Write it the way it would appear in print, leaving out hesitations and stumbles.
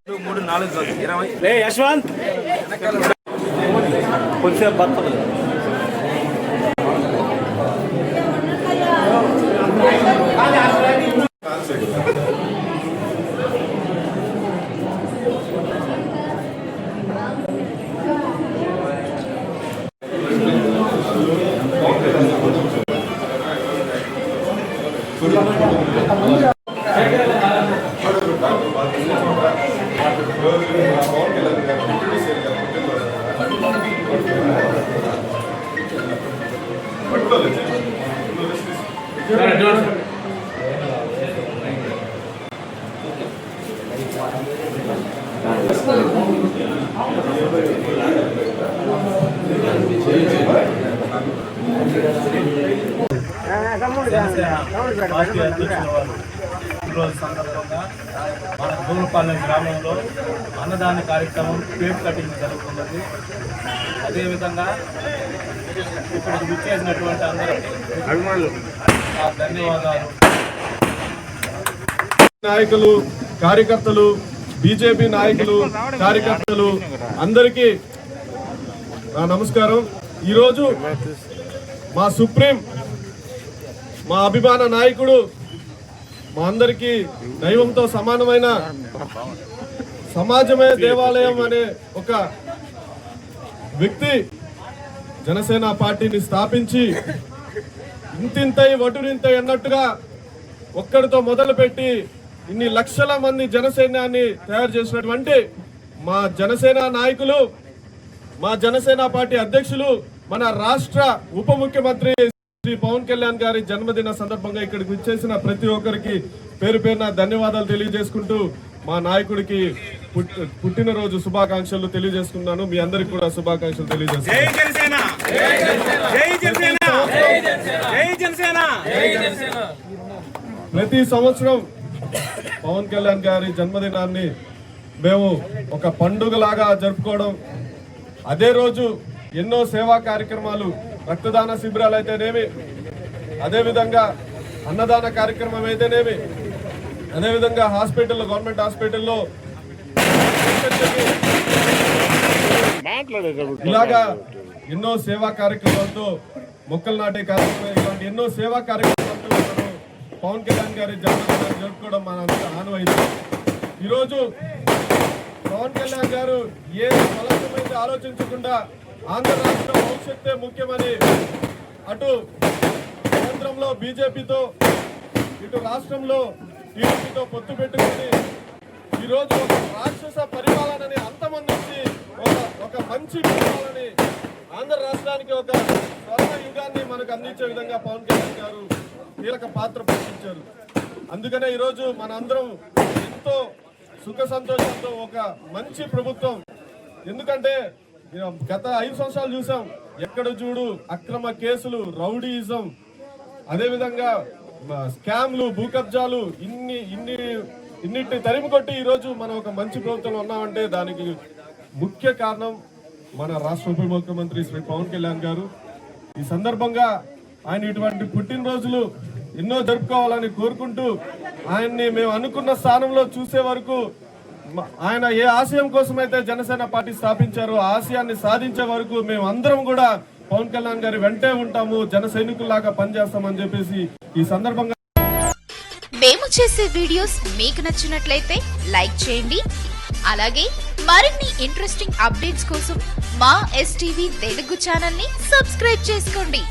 3, 4, 20 యశ్వంత్ కొంచెం బతలు ఈరోజు సందర్భంగా మన దూరపాలెం గ్రామంలో అన్నదాన కార్యక్రమం కేక్ కటింగ్ జరుగుతున్నది. అదేవిధంగా ఇక్కడికి విచ్చేసినటువంటి అందరికీ ధన్యవాదాలు. నాయకులు, కార్యకర్తలు, బీజేపీ నాయకులు, కార్యకర్తలు అందరికీ నా నమస్కారం. ఈరోజు మా సుప్రీం, మా అభిమాన నాయకుడు, మా అందరికీ దైవంతో సమానమైన సమాజమే దేవాలయం అనే ఒక వ్యక్తి జనసేన పార్టీని స్థాపించి ఇంతింతై వటురింతై అన్నట్టుగా ఒక్కడితో మొదలుపెట్టి ఇన్ని లక్షల మంది జనసైన్యాన్ని తయారు చేసినటువంటి మా జనసేన నాయకులు, మా జనసేన పార్టీ అధ్యక్షులు, మన రాష్ట్ర ఉప ముఖ్యమంత్రి శ్రీ పవన్ కళ్యాణ్ గారి జన్మదిన సందర్భంగా ఇక్కడికి విచ్చేసిన ప్రతి ఒక్కరికి పేరు పేరున ధన్యవాదాలు తెలియజేసుకుంటూ మా నాయకుడికి పుట్టినరోజు శుభాకాంక్షలు తెలియజేసుకున్నాను. మీ అందరికి కూడా శుభాకాంక్షలు తెలియజేస్తున్నాను. ప్రతి సంవత్సరం పవన్ కళ్యాణ్ గారి జన్మదినాన్ని మేము ఒక పండుగలాగా జరుపుకోవడం, అదే రోజు ఎన్నో సేవా కార్యక్రమాలు, రక్తదాన శిబిరాలు అయితేనేమి, అదేవిధంగా అన్నదాన కార్యక్రమం అయితేనేమి, అదేవిధంగా హాస్పిటల్లో, గవర్నమెంట్ హాస్పిటల్లో ఇలాగా ఎన్నో సేవా కార్యక్రమాలతో, మొక్కలు నాటే కార్యక్రమం, ఇలాంటి ఎన్నో సేవా కార్యక్రమాలతో మనం పవన్ కళ్యాణ్ గారి జన్మదినాన్ని జరుపుకోవడం మన ఆనవాయితీ. ఈరోజు పవన్ కళ్యాణ్ గారు ఏ ఫలమైతే ఆలోచించకుండా ఆంధ్ర రాష్ట్ర భవిష్యత్తే ముఖ్యమని అటు కేంద్రంలో బీజేపీతో, ఇటు రాష్ట్రంలో టీడీపీతో పొత్తు పెట్టుకుని ఈరోజు ఒక రాక్షస పరిపాలనని అంతమందించి ఒక మంచి పరిపాలనని ఆంధ్ర రాష్ట్రానికి ఒక స్వర్ణ యుగాన్ని మనకు అందించే విధంగా పవన్ కళ్యాణ్ గారు కీలక పాత్ర పోషించారు. అందుకనే ఈరోజు మన అందరం ఎంతో సుఖ సంతోషంతో ఒక మంచి ప్రభుత్వం, ఎందుకంటే గత 5 సంవత్సరాలు చూసాం, ఎక్కడ చూడు అక్రమ కేసులు, రౌడీయిజం, అదేవిధంగా స్కామ్లు, భూకబ్జాలు, ఇన్నిటిని తరిమి కొట్టి ఈరోజు మనం ఒక మంచి ప్రభుత్వంలో ఉన్నామంటే దానికి ముఖ్య కారణం మన రాష్ట్ర ఉప ముఖ్యమంత్రి శ్రీ పవన్ కళ్యాణ్ గారు. ఈ సందర్భంగా ఆయన ఇటువంటి పుట్టినరోజులు ఎన్నో జరుపుకోవాలని కోరుకుంటూ, ఆయన్ని మేము అనుకున్న స్థానంలో చూసే వరకు, ఆయన ఏ ఆశయం కోసమైతే జనసేన పార్టీ స్థాపించారో ఆ ఆశయాన్ని సాధించే వరకు మేము అందరం కూడా పవన్ కళ్యాణ్ గారి వెంటే ఉంటాము, జన సైనికుల్లాగా పనిచేస్తామని చెప్పేసి ఈ సందర్భంగా. మేము చేసే వీడియోస్ మీకు నచ్చినట్లయితే లైక్ చేయండి. అలాగే మరిన్ని ఇంట్రెస్టింగ్ అప్డేట్స్ కోసం మా STV తెలుగు ఛానల్ ని సబ్స్క్రైబ్ చేసుకోండి.